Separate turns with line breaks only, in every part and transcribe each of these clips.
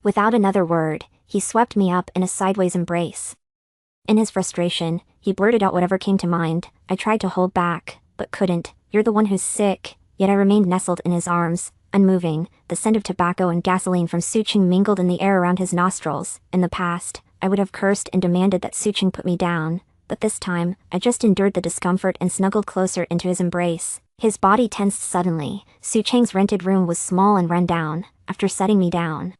Without another word, he swept me up in a sideways embrace. In his frustration, he blurted out whatever came to mind. I tried to hold back, but couldn't. "You're the one who's sick." Yet I remained nestled in his arms, unmoving. The scent of tobacco and gasoline from Suching mingled in the air around his nostrils. In the past, I would have cursed and demanded that Suching put me down, but this time, I just endured the discomfort and snuggled closer into his embrace. His body tensed suddenly. Sucheng's rented room was small and run down. After setting me down,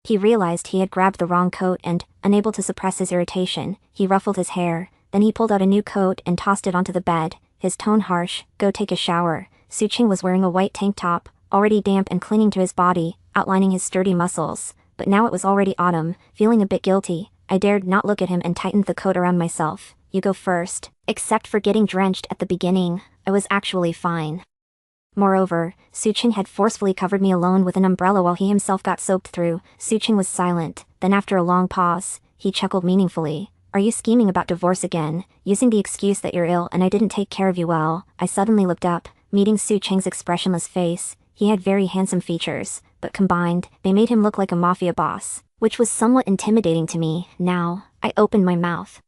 he realized he had grabbed the wrong coat and, unable to suppress his irritation, he ruffled his hair. Then he pulled out a new coat and tossed it onto the bed, his tone harsh. "Go take a shower." Suching was wearing a white tank top, already damp and clinging to his body, outlining his sturdy muscles. But now it was already autumn. Feeling a bit guilty, I dared not look at him and tightened the coat around myself. "You go first." Except for getting drenched at the beginning, I was actually fine. Moreover, Suching had forcefully covered me alone with an umbrella while he himself got soaked through. Suching was silent. Then after a long pause, he chuckled meaningfully. "Are you scheming about divorce again, using the excuse that you're ill and I didn't take care of you well?" I suddenly looked up, meeting Sucheng's expressionless face. He had very handsome features, but combined, they made him look like a mafia boss, which was somewhat intimidating to me. Now, I opened my mouth,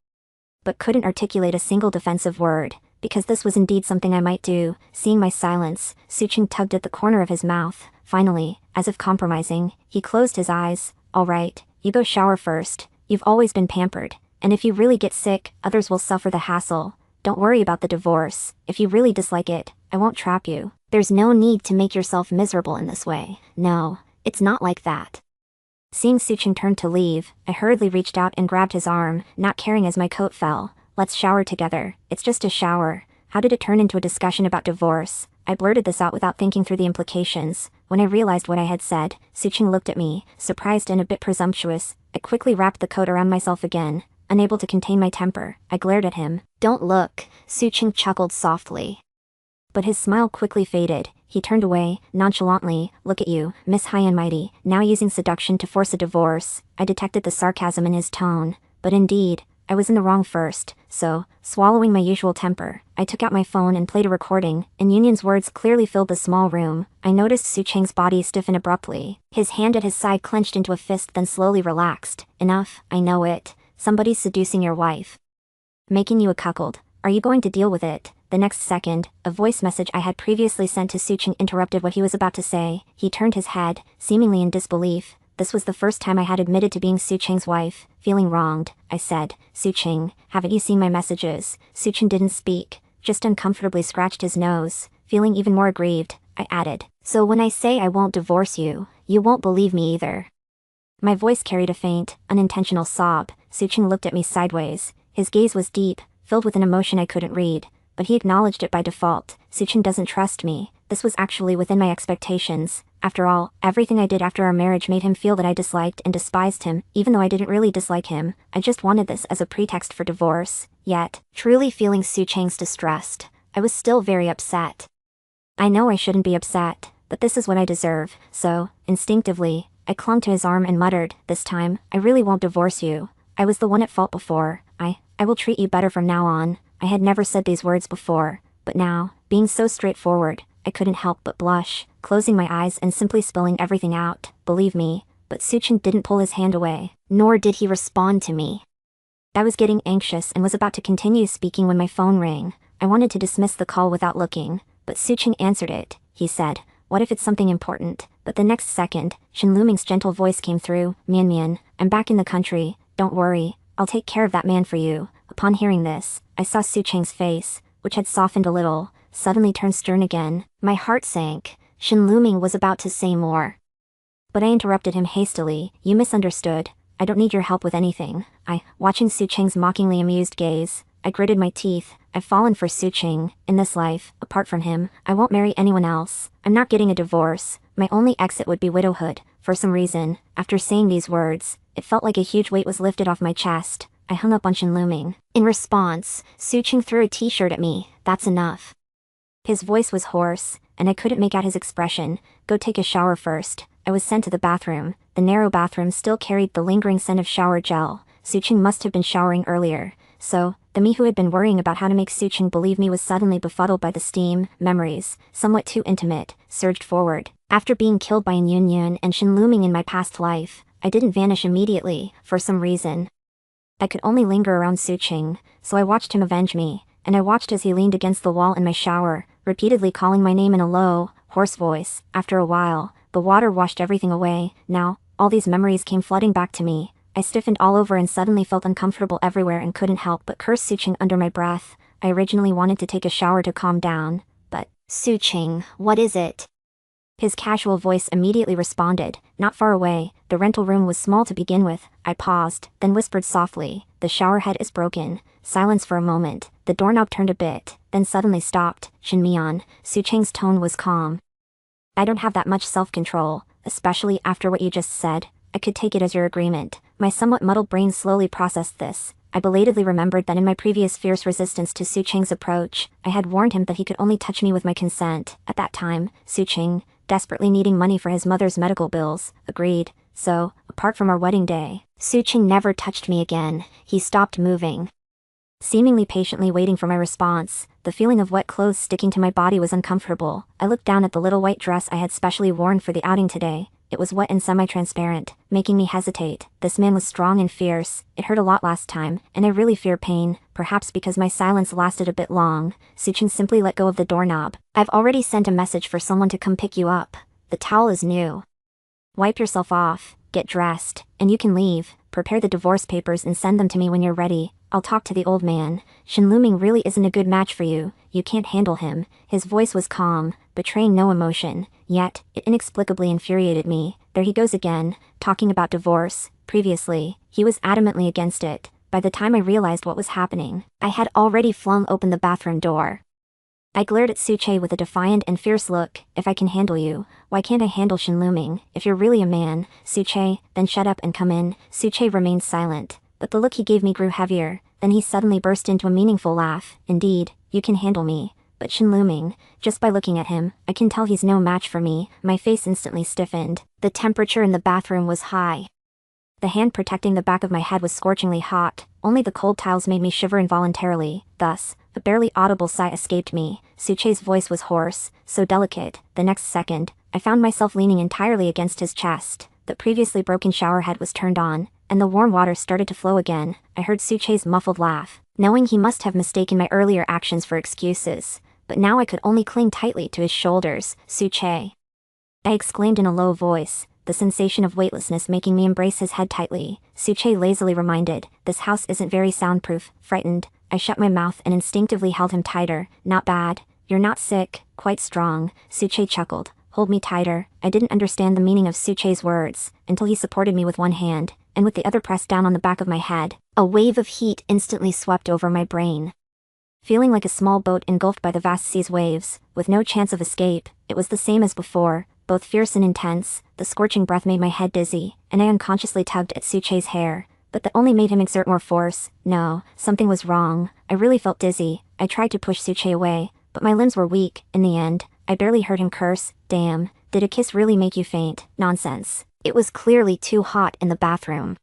but couldn't articulate a single defensive word, because this was indeed something I might do. Seeing my silence, Suching tugged at the corner of his mouth. Finally, as if compromising, he closed his eyes. "All right, you go shower first. You've always been pampered, and if you really get sick, others will suffer the hassle. Don't worry about the divorce. If you really dislike it, I won't trap you. There's no need to make yourself miserable in this way." "No, it's not like that." Seeing Suching turn to leave, I hurriedly reached out and grabbed his arm, not caring as my coat fell. "Let's shower together." "It's just a shower." How did it turn into a discussion about divorce? I blurted this out without thinking through the implications. When I realized what I had said, Suching looked at me, surprised and a bit presumptuous. I quickly wrapped the coat around myself again, unable to contain my temper. I glared at him. "Don't look." Suching chuckled softly, but his smile quickly faded. He turned away, nonchalantly. "Look at you, Miss High and Mighty, now using seduction to force a divorce." I detected the sarcasm in his tone, but indeed, I was in the wrong first, so, swallowing my usual temper, I took out my phone and played a recording. In Union's words clearly filled the small room. I noticed Sucheng's body stiffen abruptly. His hand at his side clenched into a fist then slowly relaxed. "Enough, I know it. Somebody's seducing your wife, making you a cuckold. Are you going to deal with it?" The next second, a voice message I had previously sent to Suching interrupted what he was about to say. He turned his head, seemingly in disbelief. This was the first time I had admitted to being Sucheng's wife. Feeling wronged, I said, "Suching, haven't you seen my messages?" Suching didn't speak, just uncomfortably scratched his nose. Feeling even more aggrieved, I added, "So when I say I won't divorce you, you won't believe me either." My voice carried a faint, unintentional sob. Suching looked at me sideways. His gaze was deep, filled with an emotion I couldn't read, but he acknowledged it by default. Suching doesn't trust me. This was actually within my expectations. After all, everything I did after our marriage made him feel that I disliked and despised him, even though I didn't really dislike him. I just wanted this as a pretext for divorce. Yet, truly feeling Sucheng's distress, I was still very upset. I know I shouldn't be upset, but this is what I deserve, so, instinctively, I clung to his arm and muttered, "This time, I really won't divorce you. I was the one at fault before. I will treat you better from now on." I had never said these words before, but now, being so straightforward, I couldn't help but blush, closing my eyes and simply spilling everything out. Believe me, but Suching didn't pull his hand away, nor did he respond to me. I was getting anxious and was about to continue speaking when my phone rang. I wanted to dismiss the call without looking, but Suching answered it. He said, "What if it's something important?" But the next second, Shinluming's gentle voice came through. "Mian Mian, I'm back in the country. Don't worry, I'll take care of that man for you." Upon hearing this, I saw Sucheng's face, which had softened a little, suddenly turned stern again. My heart sank. Shinluming was about to say more, but I interrupted him hastily. "You misunderstood. I don't need your help with anything." Watching Sucheng's mockingly amused gaze, I gritted my teeth. I've fallen for Suching. In this life, apart from him, I won't marry anyone else. I'm not getting a divorce. My only exit would be widowhood. For some reason, after saying these words, it felt like a huge weight was lifted off my chest. I hung up on Shinluming. In response, Suching threw a t-shirt at me. "That's enough." His voice was hoarse, and I couldn't make out his expression. "Go take a shower first." I was sent to the bathroom. The narrow bathroom still carried the lingering scent of shower gel. Suching must have been showering earlier. So, the me who had been worrying about how to make Suching believe me was suddenly befuddled by the steam. Memories, somewhat too intimate, surged forward. After being killed by an Yun and Shinluming in my past life, I didn't vanish immediately, for some reason. I could only linger around Suching, so I watched him avenge me, and I watched as he leaned against the wall in my shower, repeatedly calling my name in a low, hoarse voice. After a while, the water washed everything away. Now, all these memories came flooding back to me. I stiffened all over and suddenly felt uncomfortable everywhere and couldn't help but curse Suching under my breath. I originally wanted to take a shower to calm down, but, Suching, what is it? His casual voice immediately responded, not far away. The rental room was small to begin with. I paused, then whispered softly, the shower head is broken. Silence for a moment. The doorknob turned a bit, then suddenly stopped. Shinmion. Sucheng's tone was calm. I don't have that much self-control, especially after what you just said. I could take it as your agreement. My somewhat muddled brain slowly processed this. I belatedly remembered that in my previous fierce resistance to Sucheng's approach, I had warned him that he could only touch me with my consent. At that time, Sucheng, desperately needing money for his mother's medical bills, agreed. So, apart from our wedding day, Sucheng never touched me again. He stopped moving. Seemingly patiently waiting for my response, the feeling of wet clothes sticking to my body was uncomfortable. I looked down at the little white dress I had specially worn for the outing today. It was wet and semi-transparent, making me hesitate. This man was strong and fierce. It hurt a lot last time, and I really fear pain, perhaps because my silence lasted a bit long. Sucheng simply let go of the doorknob. I've already sent a message for someone to come pick you up. The towel is new. Wipe yourself off, get dressed, and you can leave. Prepare the divorce papers and send them to me when you're ready. I'll talk to the old man. Shinluming really isn't a good match for you. You can't handle him. His voice was calm, betraying no emotion, yet, it inexplicably infuriated me. There he goes again, talking about divorce. Previously, he was adamantly against it. By the time I realized what was happening, I had already flung open the bathroom door. I glared at Sucheng with a defiant and fierce look. If I can handle you, why can't I handle Shinluming? If you're really a man, Sucheng, then shut up and come in. Sucheng remained silent, but the look he gave me grew heavier. Then he suddenly burst into a meaningful laugh. Indeed, you can handle me. But Shinluming, just by looking at him, I can tell he's no match for me. My face instantly stiffened. The temperature in the bathroom was high. The hand protecting the back of my head was scorchingly hot. Only the cold tiles made me shiver involuntarily. Thus, a barely audible sigh escaped me. Sucheng's voice was hoarse, so delicate. The next second, I found myself leaning entirely against his chest. The previously broken shower head was turned on, and the warm water started to flow again. I heard Sucheng's muffled laugh, knowing he must have mistaken my earlier actions for excuses. But now I could only cling tightly to his shoulders. Sucheng, I exclaimed in a low voice, the sensation of weightlessness making me embrace his head tightly. Sucheng lazily reminded, this house isn't very soundproof. Frightened, I shut my mouth and instinctively held him tighter. Not bad. You're not sick, quite strong. Sucheng chuckled. Hold me tighter. I didn't understand the meaning of Sucheng's words, until he supported me with one hand, and with the other pressed down on the back of my head. A wave of heat instantly swept over my brain. Feeling like a small boat engulfed by the vast sea's waves, with no chance of escape, it was the same as before, both fierce and intense. The scorching breath made my head dizzy, and I unconsciously tugged at Sucheng's hair, but that only made him exert more force. No, something was wrong. I really felt dizzy. I tried to push Sucheng away, but my limbs were weak. In the end, I barely heard him curse. Damn, did a kiss really make you faint? Nonsense. It was clearly too hot in the bathroom.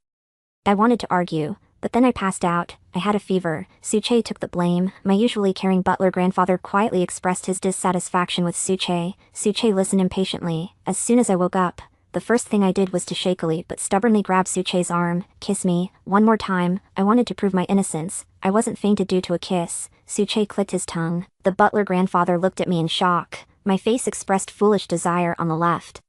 I wanted to argue, but then I passed out. I had a fever. Sucheng took the blame. My usually caring butler grandfather quietly expressed his dissatisfaction with Sucheng. Sucheng listened impatiently. As soon as I woke up, the first thing I did was to shakily but stubbornly grab Sucheng's arm. Kiss me, one more time. I wanted to prove my innocence. I wasn't fainted due to a kiss. Sucheng clicked his tongue. The butler grandfather looked at me in shock. My face expressed foolish desire on the left,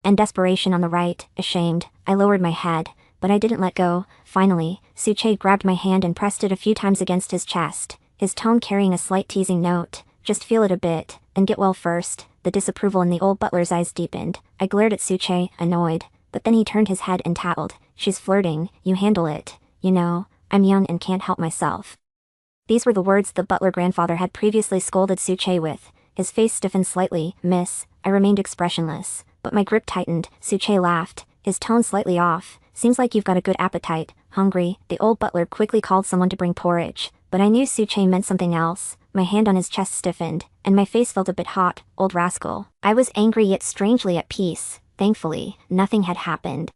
and desperation on the right. Ashamed, I lowered my head, but I didn't let go. Finally, Sucheng grabbed my hand and pressed it a few times against his chest, his tone carrying a slight teasing note. Just feel it a bit, and get well first. The disapproval in the old butler's eyes deepened. I glared at Sucheng, annoyed, but then he turned his head and tattled. She's flirting, you handle it. You know, I'm young and can't help myself. These were the words the butler grandfather had previously scolded Sucheng with. His face stiffened slightly. Miss, I remained expressionless, but my grip tightened. Sucheng laughed, his tone slightly off. Seems like you've got a good appetite. Hungry? The old butler quickly called someone to bring porridge, but I knew Sucheng meant something else. My hand on his chest stiffened, and my face felt a bit hot. Old rascal. I was angry yet strangely at peace. Thankfully, nothing had happened.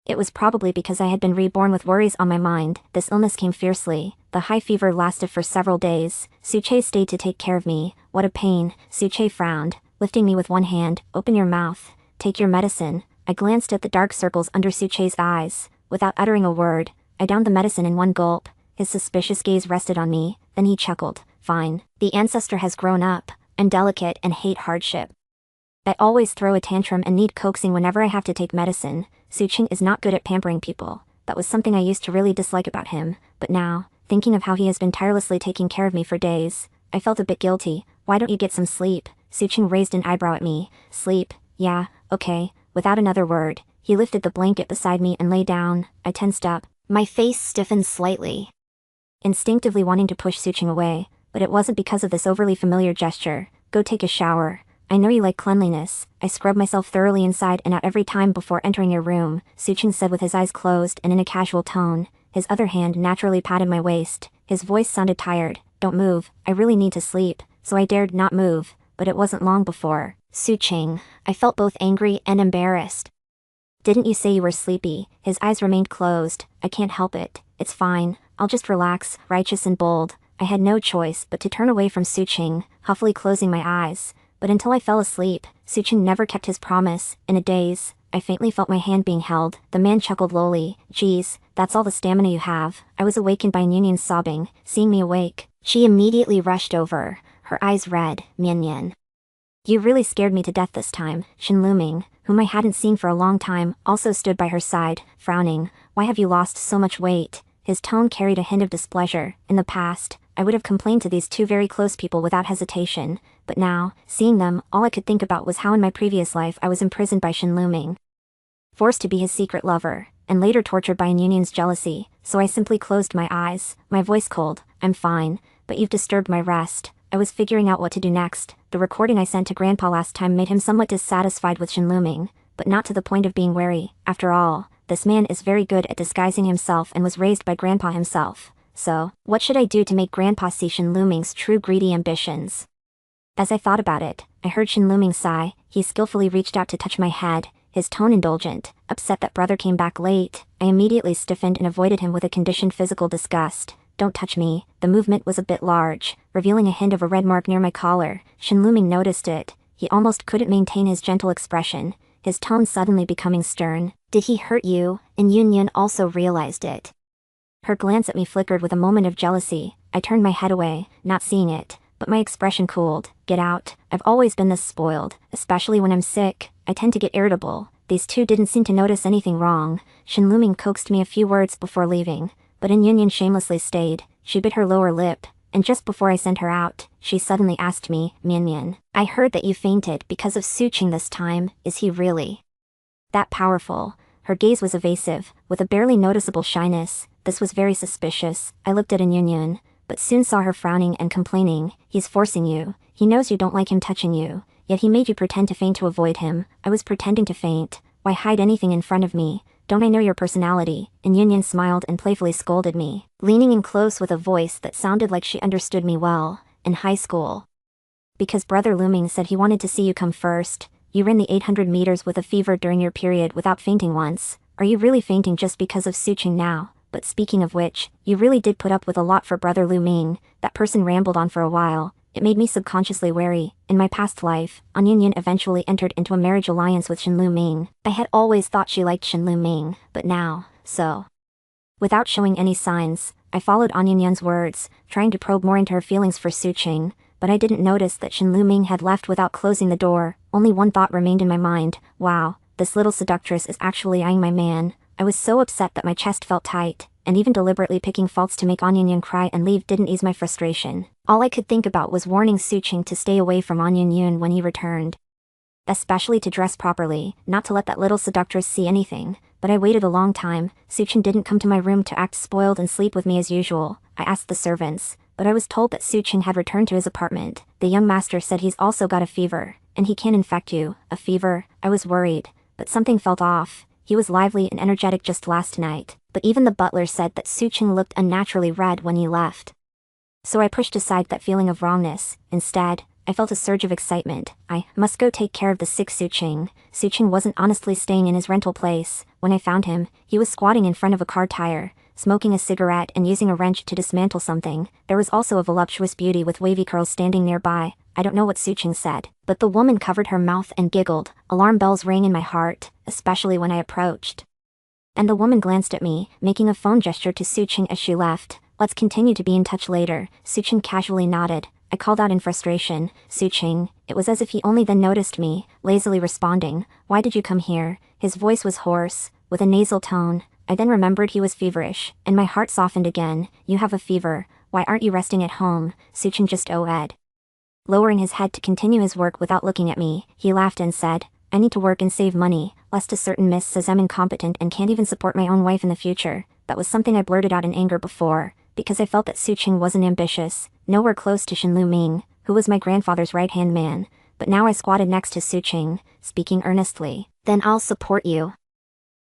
It was probably because I had been reborn with worries on my mind. This illness came fiercely. The high fever lasted for several days. Sucheng stayed to take care of me. What a pain. Sucheng frowned, lifting me with one hand. Open your mouth. Take your medicine. I glanced at the dark circles under Suche's eyes. Without uttering a word, I downed the medicine in one gulp. His suspicious gaze rested on me, then he chuckled. Fine. The ancestor has grown up. I'm delicate and hate hardship. I always throw a tantrum and need coaxing whenever I have to take medicine. Suching is not good at pampering people. That was something I used to really dislike about him, but now, thinking of how he has been tirelessly taking care of me for days, I felt a bit guilty. Why don't you get some sleep? Suching raised an eyebrow at me. Sleep? Yeah, okay. Without another word, he lifted the blanket beside me and lay down. I tensed up. My face stiffened slightly, instinctively wanting to push Suching away, but it wasn't because of this overly familiar gesture. Go take a shower. I know you like cleanliness. I scrub myself thoroughly inside and out every time before entering your room, Suching said with his eyes closed and in a casual tone. His other hand naturally patted my waist. His voice sounded tired. Don't move. I really need to sleep. So I dared not move, but it wasn't long before. Suching. I felt both angry and embarrassed. Didn't you say you were sleepy? His eyes remained closed. I can't help it. It's fine. I'll just relax, righteous and bold. I had no choice but to turn away from Suching, huffily closing my eyes. But until I fell asleep, Suching never kept his promise. In a daze, I faintly felt my hand being held. The man chuckled lowly. Geez, that's all the stamina you have. I was awakened by Yunyun's sobbing. Seeing me awake, she immediately rushed over, her eyes red. Mian. You really scared me to death this time. Shinluming, whom I hadn't seen for a long time, also stood by her side, frowning. Why have you lost so much weight? His tone carried a hint of displeasure. In the past, I would have complained to these two very close people without hesitation, but now, seeing them, all I could think about was how in my previous life I was imprisoned by Shinluming, forced to be his secret lover, and later tortured by Yunyun's jealousy, so I simply closed my eyes, my voice cold. I'm fine, but you've disturbed my rest. I was figuring out what to do next. The recording I sent to Grandpa last time made him somewhat dissatisfied with Shinluming, but not to the point of being wary. After all, this man is very good at disguising himself and was raised by Grandpa himself. So, what should I do to make Grandpa see Shinluming's true greedy ambitions? As I thought about it, I heard Shinluming sigh. He skillfully reached out to touch my head, his tone indulgent. Upset that brother came back late, I immediately stiffened and avoided him with a conditioned physical disgust. Don't touch me. The movement was a bit large, revealing a hint of a red mark near my collar. Shinluming noticed it. He almost couldn't maintain his gentle expression, his tone suddenly becoming stern. Did he hurt you? And Yunyun also realized it. Her glance at me flickered with a moment of jealousy. I turned my head away, not seeing it, but my expression cooled. Get out. I've always been this spoiled, especially when I'm sick. I tend to get irritable. These two didn't seem to notice anything wrong. Shinluming coaxed me a few words before leaving, but Yunyun shamelessly stayed. She bit her lower lip, and just before I sent her out, she suddenly asked me, Mian, I heard that you fainted because of Suching this time. Is he really that powerful? Her gaze was evasive, with a barely noticeable shyness. This was very suspicious. I looked at Yunyun, but soon saw her frowning and complaining. He's forcing you. He knows you don't like him touching you, yet he made you pretend to faint to avoid him. I was pretending to faint. Why hide anything in front of me? Don't I know your personality? And Yunyun smiled and playfully scolded me, leaning in close with a voice that sounded like she understood me well. In high school, because Brother Luming said he wanted to see you come first, you ran the 800 meters with a fever during your period without fainting once. Are you really fainting just because of Suching now? But speaking of which, you really did put up with a lot for Brother Luming. That person rambled on for a while. It made me subconsciously wary. In my past life, An Yunyun eventually entered into a marriage alliance with Shinluming. I had always thought she liked Shinluming, but now, so. Without showing any signs, I followed An Yunyun's words, trying to probe more into her feelings for Suching, but I didn't notice that Shinluming had left without closing the door. Only one thought remained in my mind. Wow, this little seductress is actually eyeing my man. I was so upset that my chest felt tight, and even deliberately picking faults to make An Yunyun cry and leave didn't ease my frustration. All I could think about was warning Suching to stay away from An Yunyun when he returned. Especially to dress properly, not to let that little seductress see anything. But I waited a long time. Suching didn't come to my room to act spoiled and sleep with me as usual. I asked the servants, but I was told that Suching had returned to his apartment. The young master said he's also got a fever, and he can infect you. A fever? I was worried, but something felt off. He was lively and energetic just last night, but even the butler said that Suching looked unnaturally red when he left. So I pushed aside that feeling of wrongness. Instead, I felt a surge of excitement. I must go take care of the sick Suching. Suching wasn't honestly staying in his rental place. When I found him, he was squatting in front of a car tire, smoking a cigarette and using a wrench to dismantle something. There was also a voluptuous beauty with wavy curls standing nearby. I don't know what Suching said, but the woman covered her mouth and giggled. Alarm bells rang in my heart, especially when I approached. And the woman glanced at me, making a phone gesture to Suching as she left. Let's continue to be in touch later. Suching casually nodded. I called out in frustration, Suching. It was as if he only then noticed me, lazily responding, why did you come here? His voice was hoarse, with a nasal tone. I then remembered he was feverish, and my heart softened again. You have a fever. Why aren't you resting at home? Suching just oh-ed. Lowering his head to continue his work without looking at me, he laughed and said, I need to work and save money, lest a certain miss says I'm incompetent and can't even support my own wife in the future. That was something I blurted out in anger before, because I felt that Suching wasn't ambitious, nowhere close to Shin Lu-ming, who was my grandfather's right-hand man, but now I squatted next to Suching, speaking earnestly. Then I'll support you.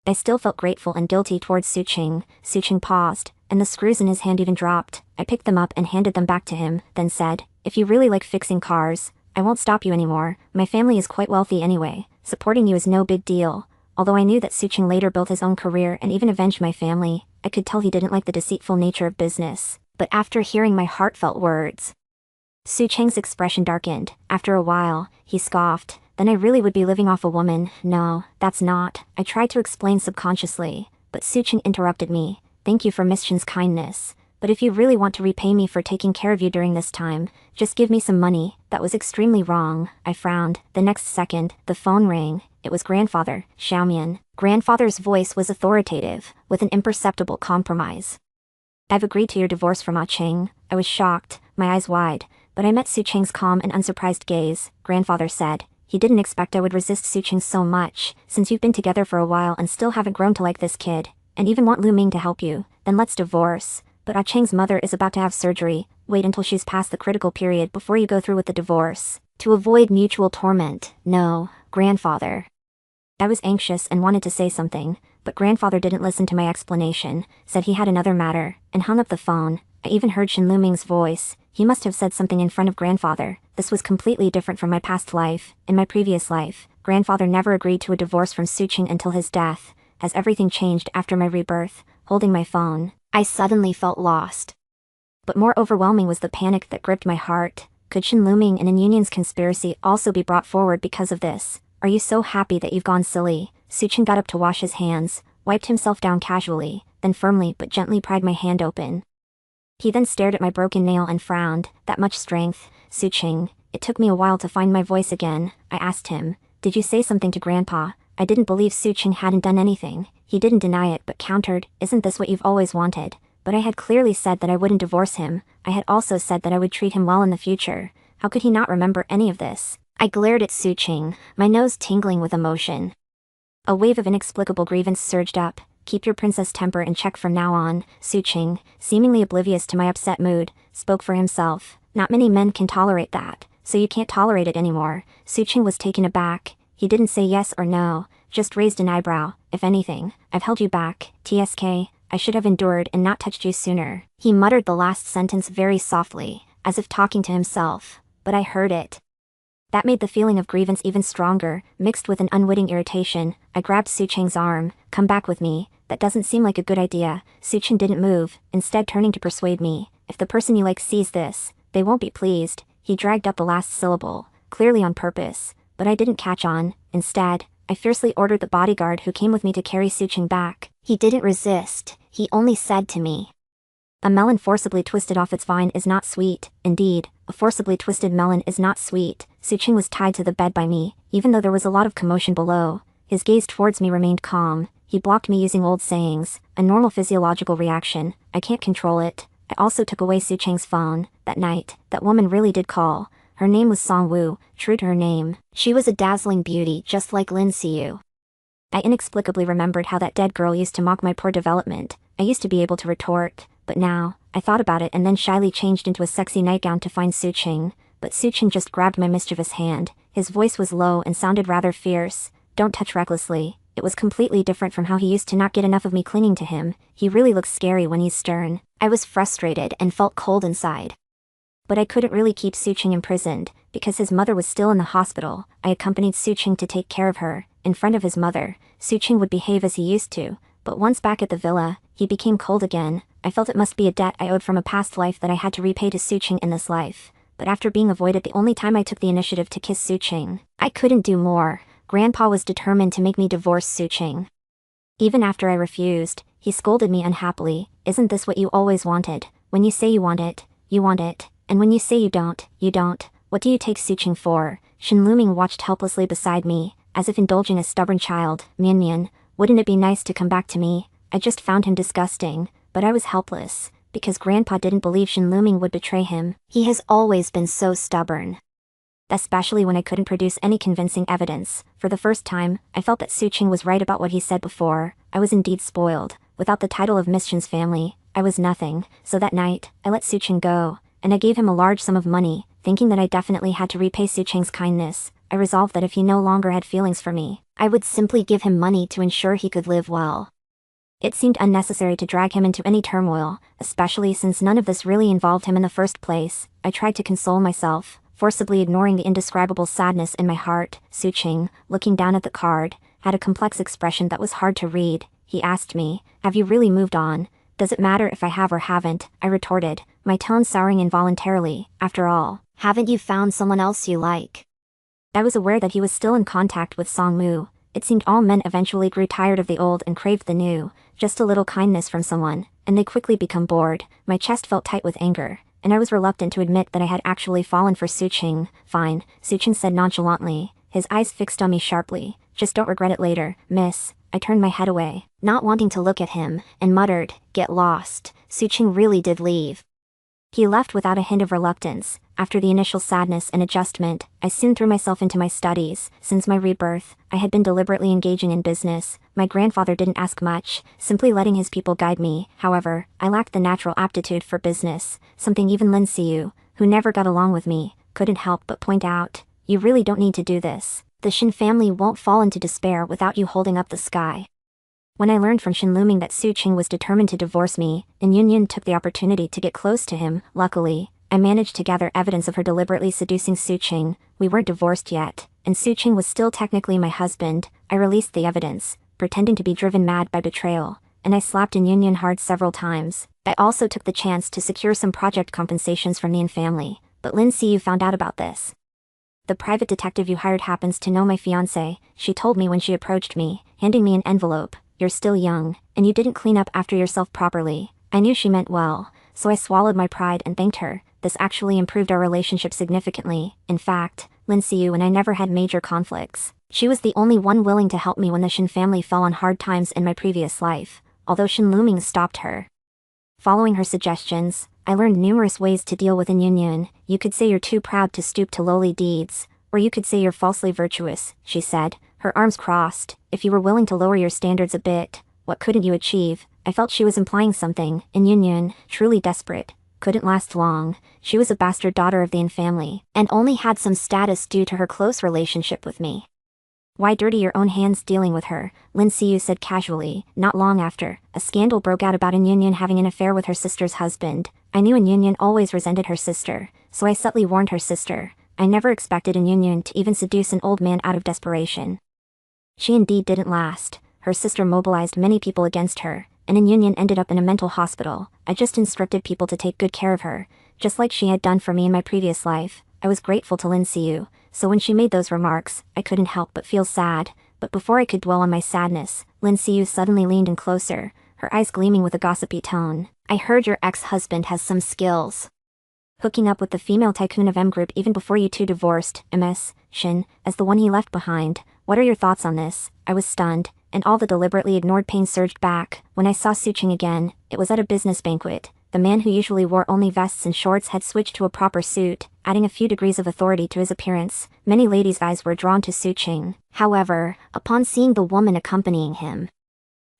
I still felt grateful and guilty towards Suching. Suching paused, and the screws in his hand even dropped. I picked them up and handed them back to him, then said, if you really like fixing cars, I won't stop you anymore. My family is quite wealthy anyway. Supporting you is no big deal. Although I knew that Suching later built his own career and even avenged my family, I could tell he didn't like the deceitful nature of business. But after hearing my heartfelt words, Suching's expression darkened. After a while, he scoffed. Then I really would be living off a woman. No, that's not. I tried to explain subconsciously, but Suching interrupted me. Thank you for Miss Shin's kindness. But if you really want to repay me for taking care of you during this time, just give me some money. That was extremely wrong. I frowned. The next second, the phone rang. It was grandfather, Xiaomian. Grandfather's voice was authoritative, with an imperceptible compromise. I've agreed to your divorce from Ah Cheng. I was shocked, my eyes wide, but I met Suching's calm and unsurprised gaze. Grandfather said. He didn't expect I would resist Suching so much, since you've been together for a while and still haven't grown to like this kid, and even want Lu Ming to help you, then let's divorce. But Ah Cheng's mother is about to have surgery. Wait until she's past the critical period before you go through with the divorce. To avoid mutual torment. No, grandfather. I was anxious and wanted to say something, but grandfather didn't listen to my explanation, said he had another matter, and hung up the phone. I even heard Shin Lu-ming's voice. He must have said something in front of grandfather. This was completely different from my past life. In my previous life, grandfather never agreed to a divorce from Suching until his death. As everything changed after my rebirth, holding my phone, I suddenly felt lost. But more overwhelming was the panic that gripped my heart. Could Shin Lu-ming and An Union's conspiracy also be brought forward because of this? Are you so happy that you've gone silly? Suching got up to wash his hands, wiped himself down casually, then firmly but gently pried my hand open. He then stared at my broken nail and frowned. That much strength, Suching. It took me a while to find my voice again. I asked him, did you say something to Grandpa? I didn't believe Suching hadn't done anything. He didn't deny it but countered, isn't this what you've always wanted? But I had clearly said that I wouldn't divorce him. I had also said that I would treat him well in the future. How could he not remember any of this? I glared at Suching, my nose tingling with emotion. A wave of inexplicable grievance surged up. Keep your princess temper in check from now on. Suching, seemingly oblivious to my upset mood, spoke for himself. Not many men can tolerate that, so you can't tolerate it anymore. Suching was taken aback. He didn't say yes or no, just raised an eyebrow. If anything, I've held you back, TSK. I should have endured and not touched you sooner. He muttered the last sentence very softly, as if talking to himself, but I heard it. That made the feeling of grievance even stronger, mixed with an unwitting irritation. I grabbed Suching's arm. Come back with me. That doesn't seem like a good idea. Suching didn't move, instead turning to persuade me. If the person you like sees this, they won't be pleased. He dragged up the last syllable, clearly on purpose, but I didn't catch on. Instead, I fiercely ordered the bodyguard who came with me to carry Suching back. He didn't resist. He only said to me, a melon forcibly twisted off its vine is not sweet. Indeed, a forcibly twisted melon is not sweet. Suching was tied to the bed by me, even though there was a lot of commotion below. His gaze towards me remained calm. He blocked me using old sayings, a normal physiological reaction. I can't control it. I also took away Suching's phone. That night, that woman really did call. Her name was Song Wu, true to her name. She was a dazzling beauty, just like Lin Xiu. I inexplicably remembered how that dead girl used to mock my poor development. I used to be able to retort, but now, I thought about it and then shyly changed into a sexy nightgown to find Suching. But Suching just grabbed my mischievous hand. His voice was low and sounded rather fierce. Don't touch recklessly. It was completely different from how he used to not get enough of me clinging to him. He really looks scary when he's stern. I was frustrated and felt cold inside. But I couldn't really keep Suching imprisoned, because his mother was still in the hospital. I accompanied Suching to take care of her. In front of his mother, Suching would behave as he used to, but once back at the villa, he became cold again. I felt it must be a debt I owed from a past life that I had to repay to Suching in this life. but after being avoided the only time I took the initiative to kiss Suching. I couldn't do more. Grandpa was determined to make me divorce Suching. Even after I refused, he scolded me unhappily. Isn't this what you always wanted? When you say you want it, you want it. And when you say you don't, you don't. What do you take Suching for? Shinluming watched helplessly beside me, as if indulging a stubborn child. Mian, wouldn't it be nice to come back to me? I just found him disgusting, but I was helpless, because Grandpa didn't believe Shinluming would betray him. He has always been so stubborn. Especially when I couldn't produce any convincing evidence. For the first time, I felt that Suching was right about what he said before. I was indeed spoiled. Without the title of Miss Shin's family, I was nothing. So that night, I let Suching go, and I gave him a large sum of money, thinking that I definitely had to repay Suching's kindness. I resolved that if he no longer had feelings for me, I would simply give him money to ensure he could live well. It seemed unnecessary to drag him into any turmoil, especially since none of this really involved him in the first place. I tried to console myself, forcibly ignoring the indescribable sadness in my heart. Suching, looking down at the card, had a complex expression that was hard to read. He asked me, "Have you really moved on? Does it matter if I have or haven't?" I retorted, my tone souring involuntarily. After all, haven't you found someone else you like? I was aware that he was still in contact with Songmu. It seemed all men eventually grew tired of the old and craved the new. Just a little kindness from someone, and they quickly become bored. My chest felt tight with anger, and I was reluctant to admit that I had actually fallen for Suching. Fine, Suching said nonchalantly, his eyes fixed on me sharply. Just don't regret it later, miss. I turned my head away, not wanting to look at him, and muttered, "Get lost." Suching really did leave. He left without a hint of reluctance. After the initial sadness and adjustment, I soon threw myself into my studies. Since my rebirth, I had been deliberately engaging in business. My grandfather didn't ask much, simply letting his people guide me. However, I lacked the natural aptitude for business, something even Lin Xiu, who never got along with me, couldn't help but point out. You really don't need to do this. The Shin family won't fall into despair without you holding up the sky. When I learned from Shinluming that Suching was determined to divorce me, and Yun took the opportunity to get close to him. Luckily, I managed to gather evidence of her deliberately seducing Suching. We weren't divorced yet, and Suching was still technically my husband. I released the evidence, pretending to be driven mad by betrayal, and I slapped Yun hard several times. I also took the chance to secure some project compensations from the Yin family, but Lin Xiu found out about this. The private detective you hired happens to know my fiancé, she told me when she approached me, handing me an envelope. You're still young, and you didn't clean up after yourself properly. I knew she meant well, so I swallowed my pride and thanked her. This actually improved our relationship significantly. In fact, Lin Xiu and I never had major conflicts. She was the only one willing to help me when the Shin family fell on hard times in my previous life, although Shinluming stopped her. Following her suggestions, I learned numerous ways to deal with Yun. You could say you're too proud to stoop to lowly deeds, or you could say you're falsely virtuous, she said, her arms crossed. If you were willing to lower your standards a bit, what couldn't you achieve? I felt she was implying something, and Yun, truly desperate, couldn't last long. She was a bastard daughter of the Yin family, and only had some status due to her close relationship with me. Why dirty your own hands dealing with her? Lin Xiu said casually. Not long after, a scandal broke out about Yun having an affair with her sister's husband. I knew Yun always resented her sister, so I subtly warned her sister. I never expected Yun to even seduce an old man out of desperation. She indeed didn't last. Her sister mobilized many people against her, and Yun ended up in a mental hospital. I just instructed people to take good care of her, just like she had done for me in my previous life. I was grateful to Lin Xiu, so when she made those remarks, I couldn't help but feel sad. But before I could dwell on my sadness, Lin Xiu suddenly leaned in closer, her eyes gleaming with a gossipy tone. I heard your ex-husband has some skills. Hooking up with the female tycoon of M Group even before you two divorced, Ms. Shin, as the one he left behind. What are your thoughts on this? I was stunned, and all the deliberately ignored pain surged back. When I saw Suching again, it was at a business banquet. The man who usually wore only vests and shorts had switched to a proper suit, adding a few degrees of authority to his appearance. Many ladies' eyes were drawn to Suching. However, upon seeing the woman accompanying him,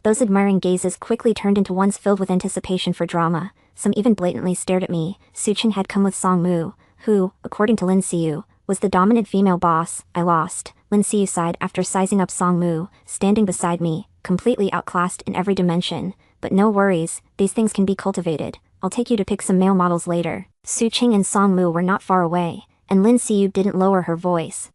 those admiring gazes quickly turned into ones filled with anticipation for drama. Some even blatantly stared at me. Suching had come with Songmu, who, according to Lin Xiu, was the dominant female boss. I lost. Lin Xiu sighed after sizing up Songmu, standing beside me, completely outclassed in every dimension. But no worries, these things can be cultivated. I'll take you to pick some male models later. Suching and Songmu were not far away, and Lin Xiu didn't lower her voice.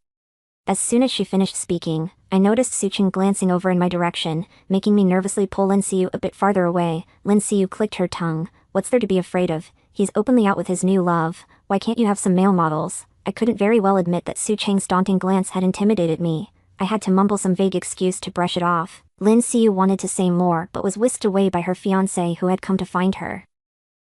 As soon as she finished speaking, I noticed Suching glancing over in my direction, making me nervously pull Lin Xiu a bit farther away. Lin Xiu clicked her tongue. What's there to be afraid of? He's openly out with his new love. Why can't you have some male models? I couldn't very well admit that Su Cheng's daunting glance had intimidated me. I had to mumble some vague excuse to brush it off. Lin Xiu wanted to say more but was whisked away by her fiancé who had come to find her.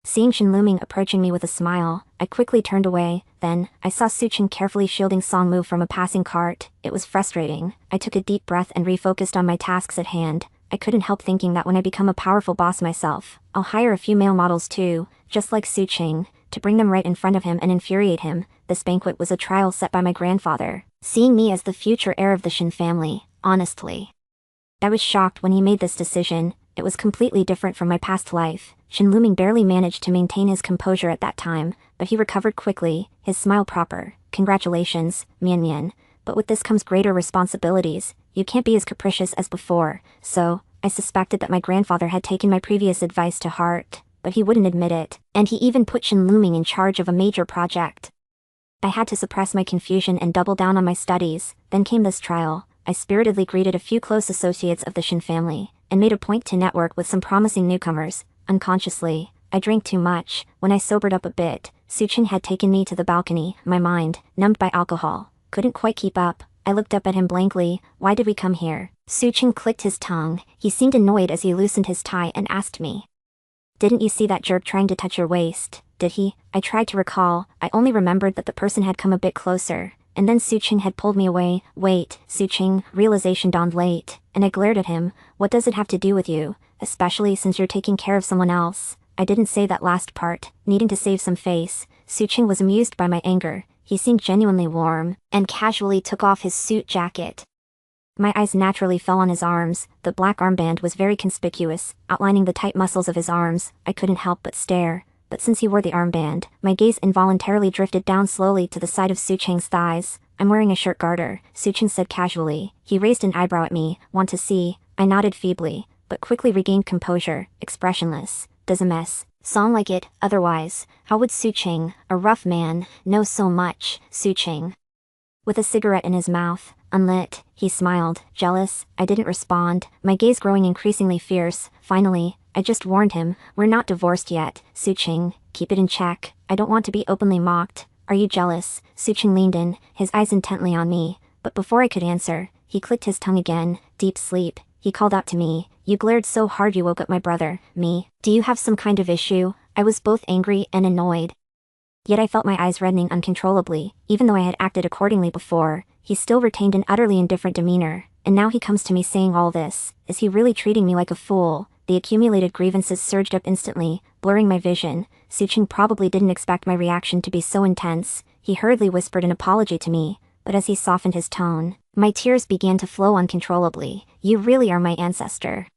Seeing Shenluming approaching me with a smile, I quickly turned away. Then, I saw Su Cheng carefully shielding Songmu from a passing cart. It was frustrating. I took a deep breath and refocused on my tasks at hand. I couldn't help thinking that when I become a powerful boss myself, I'll hire a few male models too, just like Su Cheng, to bring them right in front of him and infuriate him. This banquet was a trial set by my grandfather, seeing me as the future heir of the Shen family, honestly. I was shocked when he made this decision. It was completely different from my past life. Shenluming barely managed to maintain his composure at that time, but he recovered quickly, his smile proper. Congratulations, Mian Mian. But with this comes greater responsibilities. You can't be as capricious as before. So, I suspected that my grandfather had taken my previous advice to heart, but he wouldn't admit it, and he even put Shenluming in charge of a major project. I had to suppress my confusion and double down on my studies. Then came this trial. I spiritedly greeted a few close associates of the Shen family, and made a point to network with some promising newcomers. Unconsciously, I drank too much. When I sobered up a bit, Su Cheng had taken me to the balcony, my mind, numbed by alcohol. Couldn't quite keep up. I looked up at him blankly. Why did we come here? Su Cheng clicked his tongue. He seemed annoyed as he loosened his tie and asked me. Didn't you see that jerk trying to touch your waist? Did he? I tried to recall. I only remembered that the person had come a bit closer, and then Su Cheng had pulled me away. Wait, Su Cheng, realization dawned late, and I glared at him. What does it have to do with you? Especially since you're taking care of someone else. I didn't say that last part, needing to save some face. Su Cheng was amused by my anger. He seemed genuinely warm, and casually took off his suit jacket. My eyes naturally fell on his arms. The black armband was very conspicuous, outlining the tight muscles of his arms. I couldn't help but stare. But since he wore the armband, my gaze involuntarily drifted down slowly to the side of Su Cheng's thighs. I'm wearing a shirt garter, Su Cheng said casually. He raised an eyebrow at me. Want to see? I nodded feebly, but quickly regained composure, expressionless. Does a mess sound like it? Otherwise, how would Su Cheng, a rough man, know so much? Su Cheng, with a cigarette in his mouth, unlit, he smiled. Jealous? I didn't respond, my gaze growing increasingly fierce. Finally, I just warned him, we're not divorced yet. Su Cheng, keep it in check. I don't want to be openly mocked. Are you jealous? Su Cheng leaned in, his eyes intently on me. But before I could answer, he clicked his tongue again. Deep sleep. He called out to me. You glared so hard you woke up my brother. Me? Do you have some kind of issue? I was both angry and annoyed. Yet I felt my eyes reddening uncontrollably. Even though I had acted accordingly before, he still retained an utterly indifferent demeanor. And now he comes to me saying all this. Is he really treating me like a fool? The accumulated grievances surged up instantly, blurring my vision. Su Cheng probably didn't expect my reaction to be so intense. He hurriedly whispered an apology to me, but as he softened his tone, my tears began to flow uncontrollably. You really are my ancestor.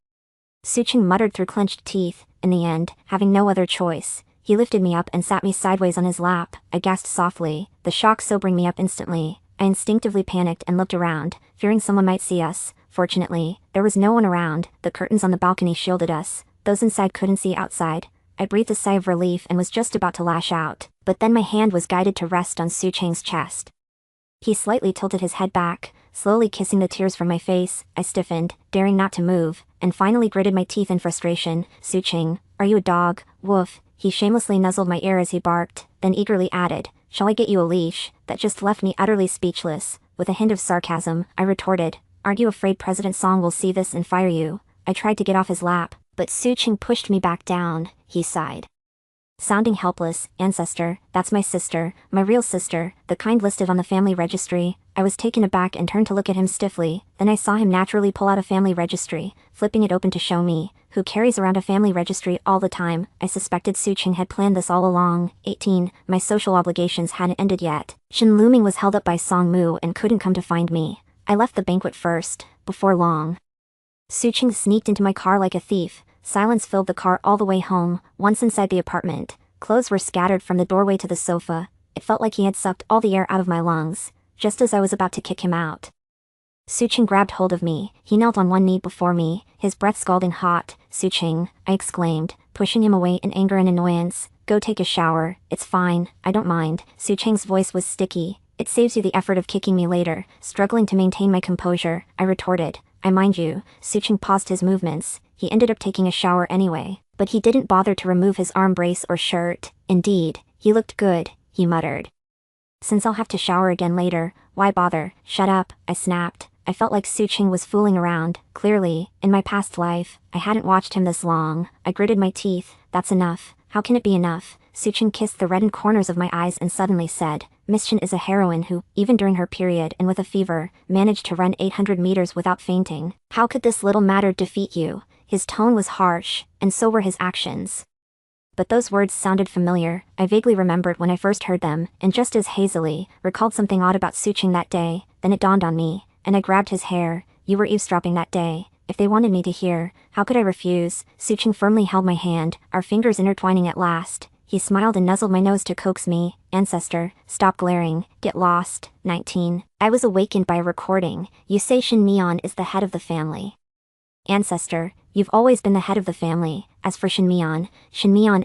Su Cheng muttered through clenched teeth. In the end, having no other choice, he lifted me up and sat me sideways on his lap. I gasped softly, the shock sobering me up instantly. I instinctively panicked and looked around, fearing someone might see us. Fortunately, there was no one around. The curtains on the balcony shielded us. Those inside couldn't see outside. I breathed a sigh of relief and was just about to lash out, but then my hand was guided to rest on Su Cheng's chest. He slightly tilted his head back, slowly kissing the tears from my face. I stiffened, daring not to move, and finally gritted my teeth in frustration. Su Cheng, are you a dog? Woof. He shamelessly nuzzled my ear as he barked, then eagerly added, shall I get you a leash? That just left me utterly speechless. With a hint of sarcasm, I retorted, aren't you afraid President Song will see this and fire you? I tried to get off his lap, but Su Cheng pushed me back down. He sighed. Sounding helpless, ancestor, that's my sister, my real sister, the kind listed on the family registry. I was taken aback and turned to look at him stiffly. Then I saw him naturally pull out a family registry, flipping it open to show me, who carries around a family registry all the time. I suspected Su Cheng had planned this all along. 18, my social obligations hadn't ended yet. Shenluming was held up by Song Mu and couldn't come to find me. I left the banquet first, before long. Su Cheng sneaked into my car like a thief. Silence filled the car all the way home. Once inside the apartment, clothes were scattered from the doorway to the sofa. It felt like he had sucked all the air out of my lungs, just as I was about to kick him out. Su Cheng grabbed hold of me. He knelt on one knee before me, his breath scalding hot. Su Cheng, I exclaimed, pushing him away in anger and annoyance. Go take a shower. It's fine, I don't mind. Su Cheng's voice was sticky. It saves you the effort of kicking me later. Struggling to maintain my composure, I retorted. I mind you. Su Cheng paused his movements. He ended up taking a shower anyway. But he didn't bother to remove his arm brace or shirt. Indeed, he looked good, he muttered. Since I'll have to shower again later, why bother? Shut up, I snapped. I felt like Suching was fooling around. Clearly, in my past life, I hadn't watched him this long. I gritted my teeth. That's enough. How can it be enough? Suching kissed the reddened corners of my eyes and suddenly said, Mission is a heroine who, even during her period and with a fever, managed to run 800 meters without fainting. How could this little matter defeat you? His tone was harsh, and so were his actions. But those words sounded familiar. I vaguely remembered when I first heard them, and just as hazily, recalled something odd about Suching that day. Then it dawned on me, and I grabbed his hair. You were eavesdropping that day. If they wanted me to hear, how could I refuse? Suching firmly held my hand, our fingers intertwining at last. He smiled and nuzzled my nose to coax me. Ancestor, stop glaring, get lost. 19. I was awakened by a recording. You say Shin Mion is the head of the family. Ancestor, you've always been the head of the family. As for Shin Mion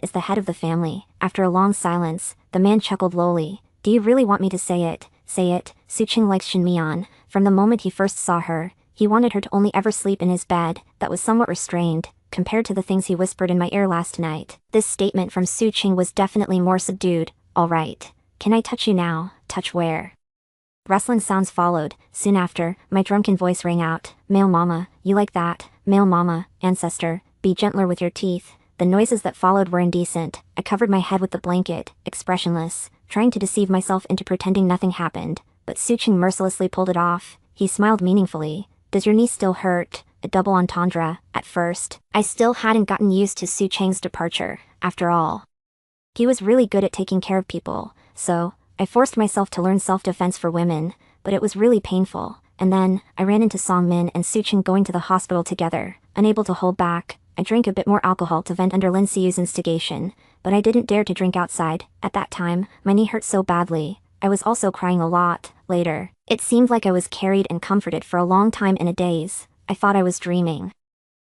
is the head of the family. After a long silence, the man chuckled lowly. Do you really want me to say it? Say it. Suching likes Shin Mion. From the moment he first saw her, he wanted her to only ever sleep in his bed. That was somewhat restrained, compared to the things he whispered in my ear last night. This statement from Suching was definitely more subdued. All right. Can I touch you now? Touch where? Rustling sounds followed. Soon after, my drunken voice rang out. Male mama, you like that? Male mama, ancestor, be gentler with your teeth. The noises that followed were indecent. I covered my head with the blanket, expressionless, trying to deceive myself into pretending nothing happened. But Suching mercilessly pulled it off. He smiled meaningfully. Does your knee still hurt? A double entendre. At first, I still hadn't gotten used to Suching's departure. After all, he was really good at taking care of people, so I forced myself to learn self-defense for women, but it was really painful. And then, I ran into Song Min and Suching going to the hospital together. Unable to hold back, I drank a bit more alcohol to vent under Lin Siyu's instigation, but I didn't dare to drink outside. At that time, my knee hurt so badly. I was also crying a lot. Later, it seemed like I was carried and comforted for a long time in a daze. I thought I was dreaming.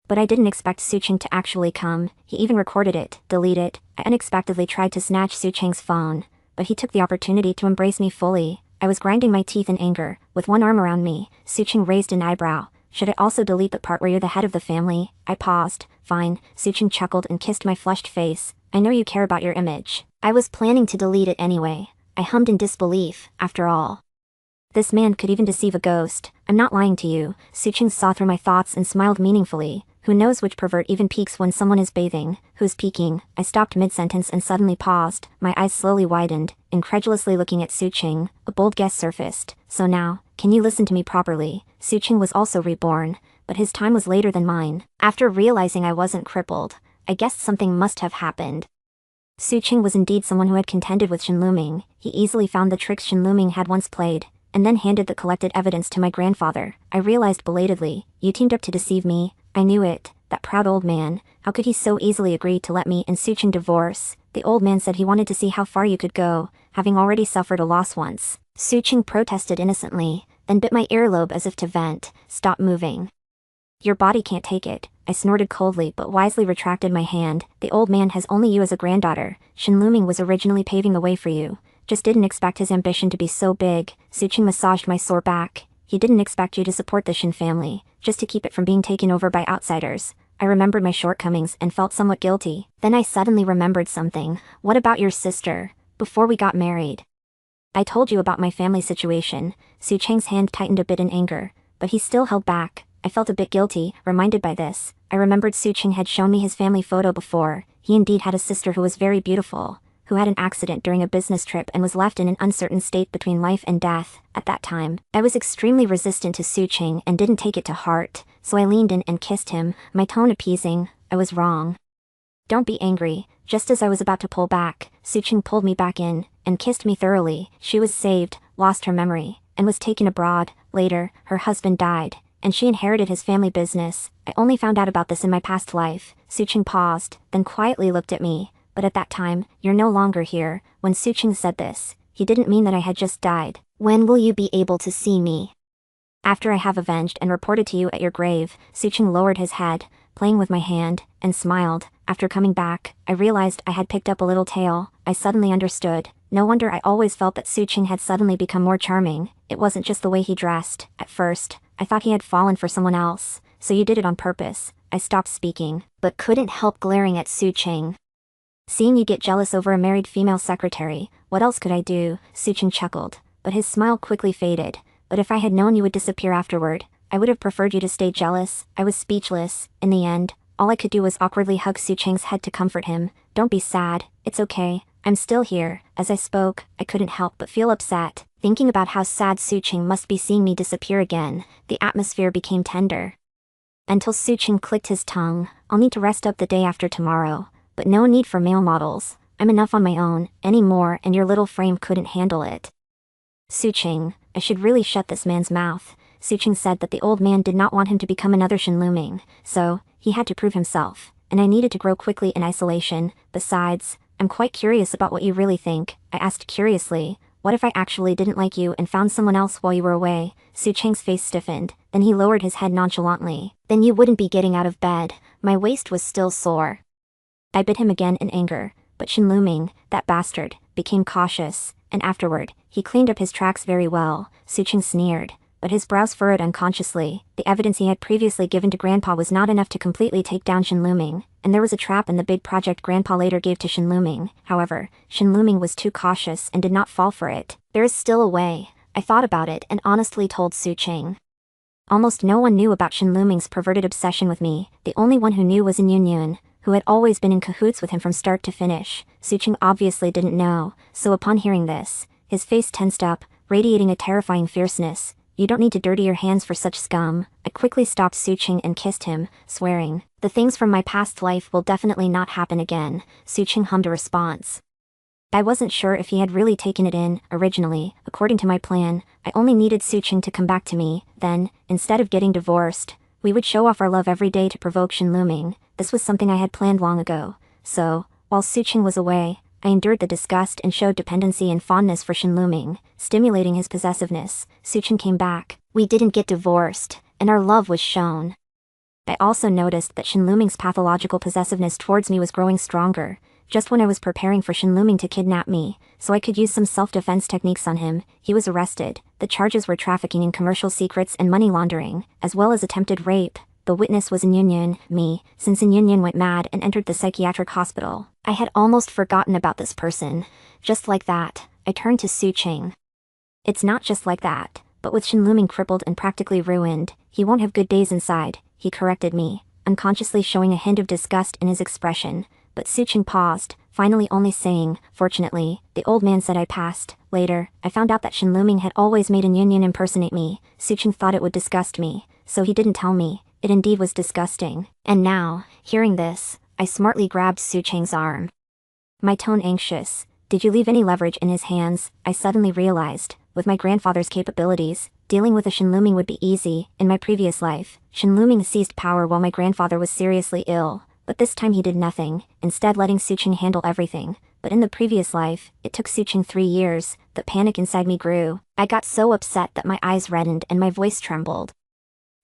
But I didn't expect Suching to actually come. He even recorded it, delete it. I unexpectedly tried to snatch Suching's phone, but he took the opportunity to embrace me fully. I was grinding my teeth in anger, with one arm around me. Suching raised an eyebrow. Should I also delete the part where you're the head of the family? I paused. Fine. Suching chuckled and kissed my flushed face. I know you care about your image. I was planning to delete it anyway. I hummed in disbelief, after all. This man could even deceive a ghost. I'm not lying to you. Suching saw through my thoughts and smiled meaningfully. Who knows which pervert even peeks when someone is bathing? Who's peeking? I stopped mid-sentence and suddenly paused. My eyes slowly widened, incredulously looking at Suching. A bold guess surfaced. So now, can you listen to me properly? Suching was also reborn, but his time was later than mine. After realizing I wasn't crippled, I guessed something must have happened. Suching was indeed someone who had contended with Shinluming. He easily found the tricks Shinluming had once played, and then handed the collected evidence to my grandfather. I realized belatedly, you teamed up to deceive me. I knew it. That proud old man. How could he so easily agree to let me and Suching divorce? The old man said he wanted to see how far you could go, having already suffered a loss once. Suching protested innocently, then bit my earlobe as if to vent. Stop moving. Your body can't take it. I snorted coldly but wisely retracted my hand. The old man has only you as a granddaughter. Shinluming was originally paving the way for you. Just didn't expect his ambition to be so big. Suching massaged my sore back. He didn't expect you to support the Shin family, just to keep it from being taken over by outsiders. I remembered my shortcomings and felt somewhat guilty. Then I suddenly remembered something. What about your sister? Before we got married, I told you about my family situation. Sucheng's hand tightened a bit in anger, but he still held back. I felt a bit guilty, reminded by this. I remembered Suching had shown me his family photo before. He indeed had a sister who was very beautiful, who had an accident during a business trip and was left in an uncertain state between life and death. At that time, I was extremely resistant to Suching and didn't take it to heart, so I leaned in and kissed him, my tone appeasing. I was wrong. Don't be angry. Just as I was about to pull back, Suching pulled me back in, and kissed me thoroughly. She was saved, lost her memory, and was taken abroad. Later, her husband died, and she inherited his family business. I only found out about this in my past life. Suching paused, then quietly looked at me. But at that time, you're no longer here. When Suching said this, he didn't mean that I had just died. When will you be able to see me? After I have avenged and reported to you at your grave. Suching lowered his head, playing with my hand, and smiled. After coming back, I realized I had picked up a little tail. I suddenly understood. No wonder I always felt that Suching had suddenly become more charming. It wasn't just the way he dressed. At first, I thought he had fallen for someone else. So you did it on purpose. I stopped speaking, but couldn't help glaring at Sucheng. Seeing you get jealous over a married female secretary, what else could I do? Sucheng chuckled, but his smile quickly faded. But if I had known you would disappear afterward, I would have preferred you to stay jealous. I was speechless. In the end, all I could do was awkwardly hug Sucheng's head to comfort him. Don't be sad, it's okay, I'm still here. As I spoke, I couldn't help but feel upset. Thinking about how sad Sucheng must be seeing me disappear again, the atmosphere became tender. Until Sucheng clicked his tongue, I'll need to rest up the day after tomorrow. But no need for male models. I'm enough on my own, anymore, and your little frame couldn't handle it. Sucheng, I should really shut this man's mouth. Sucheng said that the old man did not want him to become another Shinluming, so he had to prove himself, and I needed to grow quickly in isolation. Besides, I'm quite curious about what you really think. I asked curiously, what if I actually didn't like you and found someone else while you were away? Sucheng's face stiffened, then he lowered his head nonchalantly. Then you wouldn't be getting out of bed. My waist was still sore. I bit him again in anger, but Shinluming, that bastard, became cautious, and afterward, he cleaned up his tracks very well. Sucheng sneered, but his brows furrowed unconsciously. The evidence he had previously given to Grandpa was not enough to completely take down Shinluming, and there was a trap in the big project Grandpa later gave to Shinluming. However, Shinluming was too cautious and did not fall for it. There is still a way. I thought about it and honestly told Sucheng. Almost no one knew about Shinluming's perverted obsession with me. The only one who knew was Yun, who had always been in cahoots with him from start to finish. Sucheng obviously didn't know, so upon hearing this, his face tensed up, radiating a terrifying fierceness. You don't need to dirty your hands for such scum. I quickly stopped Sucheng and kissed him, swearing, the things from my past life will definitely not happen again. Sucheng hummed a response. I wasn't sure if he had really taken it in. Originally, according to my plan, I only needed Sucheng to come back to me. Then, instead of getting divorced, we would show off our love every day to provoke Shinluming. This was something I had planned long ago. So, while Sucheng was away, I endured the disgust and showed dependency and fondness for Shinluming, stimulating his possessiveness. Sucheng came back. We didn't get divorced, and our love was shown. I also noticed that Shinluming's pathological possessiveness towards me was growing stronger. Just when I was preparing for Shinluming to kidnap me, so I could use some self-defense techniques on him, he was arrested. The charges were trafficking in commercial secrets and money laundering, as well as attempted rape. The witness was Yun, me, since Yun went mad and entered the psychiatric hospital. I had almost forgotten about this person. Just like that, I turned to Sucheng. It's not just like that, but with Shinluming crippled and practically ruined, he won't have good days inside, he corrected me, unconsciously showing a hint of disgust in his expression. But Sucheng paused, finally only saying, fortunately, the old man said I passed. Later, I found out that Shinluming had always made Yun impersonate me. Sucheng thought it would disgust me, so he didn't tell me. It indeed was disgusting. And now, hearing this, I smartly grabbed Sucheng's arm. My tone anxious. Did you leave any leverage in his hands? I suddenly realized, with my grandfather's capabilities, dealing with a Shinluming would be easy. In my previous life, Shinluming seized power while my grandfather was seriously ill. But this time he did nothing, instead letting Sucheng handle everything. But in the previous life, it took Sucheng 3 years. The panic inside me grew. I got so upset that my eyes reddened and my voice trembled.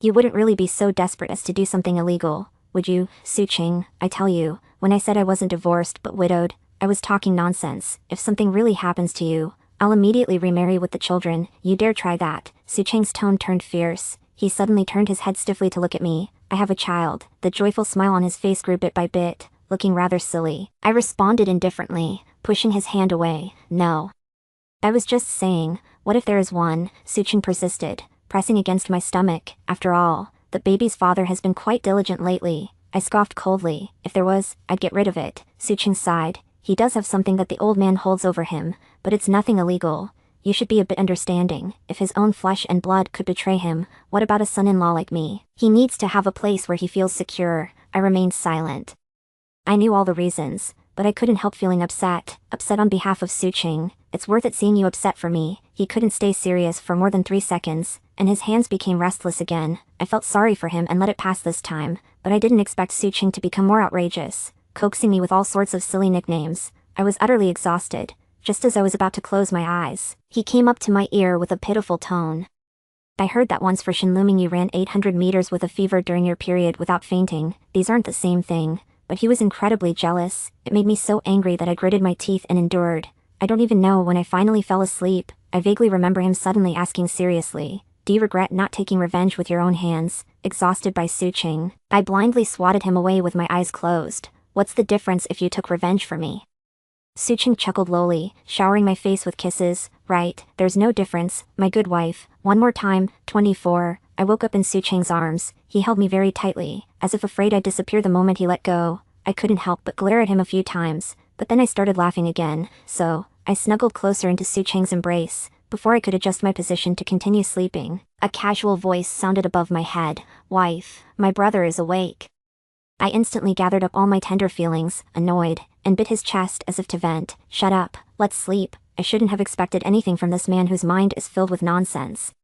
You wouldn't really be so desperate as to do something illegal, would you, Sucheng? I tell you, when I said I wasn't divorced but widowed, I was talking nonsense. If something really happens to you, I'll immediately remarry with the children. You dare try that? Sucheng's tone turned fierce. He suddenly turned his head stiffly to look at me. I have a child. The joyful smile on his face grew bit by bit, looking rather silly. I responded indifferently, pushing his hand away. No. I was just saying, what if there is one? Sucheng persisted, pressing against my stomach. After all, the baby's father has been quite diligent lately. I scoffed coldly. If there was, I'd get rid of it. Sucheng sighed. He does have something that the old man holds over him, but it's nothing illegal. You should be a bit understanding. If his own flesh and blood could betray him, what about a son-in-law like me? He needs to have a place where he feels secure. I remained silent. I knew all the reasons, but I couldn't help feeling upset. Upset on behalf of Sucheng. It's worth it seeing you upset for me. He couldn't stay serious for more than 3 seconds, and his hands became restless again. I felt sorry for him and let it pass this time, but I didn't expect Sucheng to become more outrageous, coaxing me with all sorts of silly nicknames. I was utterly exhausted. Just as I was about to close my eyes, he came up to my ear with a pitiful tone. I heard that once for Shinluming you ran 800 meters with a fever during your period without fainting. These aren't the same thing. But he was incredibly jealous. It made me so angry that I gritted my teeth and endured. I don't even know when I finally fell asleep. I vaguely remember him suddenly asking seriously, do you regret not taking revenge with your own hands? exhausted by Suching. I blindly swatted him away with my eyes closed. What's the difference if you took revenge for me? Suching chuckled lowly, showering my face with kisses. Right, there's no difference, my good wife. One more time, 24. I woke up in Suching's arms. He held me very tightly, as if afraid I'd disappear the moment he let go. I couldn't help but glare at him a few times, but then I started laughing again, so I snuggled closer into Suching's embrace. Before I could adjust my position to continue sleeping, a casual voice sounded above my head. Wife, my brother is awake. I instantly gathered up all my tender feelings, annoyed, and bit his chest as if to vent. Shut up, let's sleep. I shouldn't have expected anything from this man whose mind is filled with nonsense.